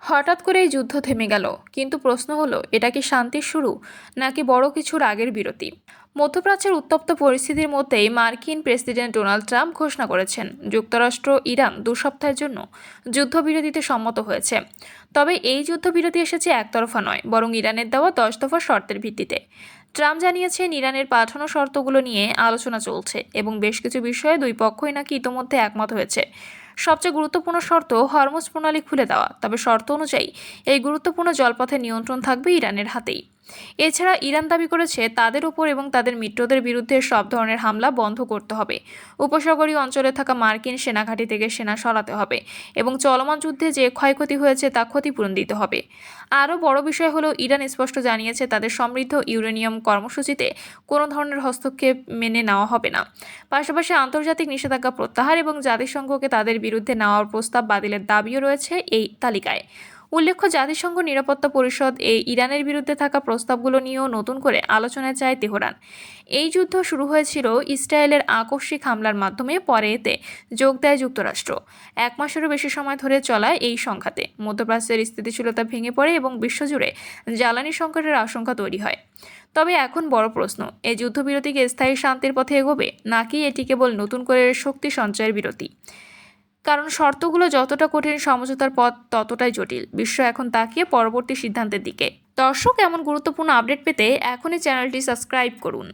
হঠাৎ করে এই যুদ্ধ থেমে গেল, কিন্তু প্রশ্ন হলো, এটা কি শান্তির শুরু নাকি বড় কিছুর আগের বিরতি? মধ্যপ্রাচ্যের উত্তপ্ত পরিস্থিতির মধ্যেই মার্কিন প্রেসিডেন্ট ডোনাল্ড ট্রাম্প ঘোষণা করেছেন যুক্তরাষ্ট্র ইরান 2 সপ্তাহের জন্য যুদ্ধবিরতিতে সম্মত হয়েছে। তবে এই যুদ্ধবিরতি এসেছে একতরফা নয়, বরং ইরানের দেওয়া 10 দফা শর্তের ভিত্তিতে। ট্রাম্প জানিয়েছেন ইরানের পাঠানো শর্তগুলো নিয়ে আলোচনা চলছে এবং বেশ কিছু বিষয়ে দুই পক্ষই নাকি ইতোমধ্যে একমত হয়েছে। সবচেয়ে গুরুত্বপূর্ণ শর্ত হরমুজ প্রণালী খুলে দেওয়া, তবে শর্ত অনুযায়ী এই গুরুত্বপূর্ণ জলপথের নিয়ন্ত্রণ থাকবে ইরানের হাতেই। এছাড়া ইরান দাবি করেছে তাদের উপর এবং তাদের মিত্রদের বিরুদ্ধে সব ধরনের হামলা বন্ধ করতে হবে, উপসাগরীয় অঞ্চলে থাকা মার্কিন সেনাঘাঁটি থেকে সেনা সরাতে হবে এবং চলমান যুদ্ধে যে ক্ষয়ক্ষতি হয়েছে তা ক্ষতিপূরণ দিতে হবে। আরও বড় বিষয় হলো, ইরান স্পষ্ট জানিয়েছে তাদের সমৃদ্ধ ইউরেনিয়াম কর্মসূচিতে কোনো ধরনের হস্তক্ষেপ মেনে নেওয়া হবে না। পাশাপাশি আন্তর্জাতিক নিষেধাজ্ঞা প্রত্যাহার এবং জাতিসংঘকে তাদের বিরুদ্ধে নেওয়ার প্রস্তাব বাতিলের দাবিও রয়েছে এই তালিকায়। উল্লেখ্য, জাতিসংঘ নিরাপত্তা পরিষদ এই ইরানের বিরুদ্ধে থাকা প্রস্তাবগুলো নিয়েও নতুন করে আলোচনায় চায় তেহরান। এই যুদ্ধ শুরু হয়েছিল ইসরায়েলের আকস্মিক হামলার মাধ্যমে, পরে এতে যোগ দেয় যুক্তরাষ্ট্র। 1 মাসেরও বেশি সময় ধরে চলা এই সংঘাতে মধ্যপ্রাচ্যের স্থিতিশীলতা ভেঙে পড়ে এবং বিশ্বজুড়ে জ্বালানি সংকটের আশঙ্কা তৈরি হয়। তবে এখন বড় প্রশ্ন, এই যুদ্ধবিরতিকে স্থায়ী শান্তির পথে এগোবে নাকি এটি কেবল নতুন করে শক্তি সঞ্চয়ের বিরতি? কারণ শর্তগুলো যতটা কঠিন, সমঝোতার পথ ততটাই জটিল। বিশ্ব এখন তাকিয়ে পরবর্তী সিদ্ধান্তের দিকে। দর্শক, এমন গুরুত্বপূর্ণ আপডেট পেতে এখনই চ্যানেলটি সাবস্ক্রাইব করুন।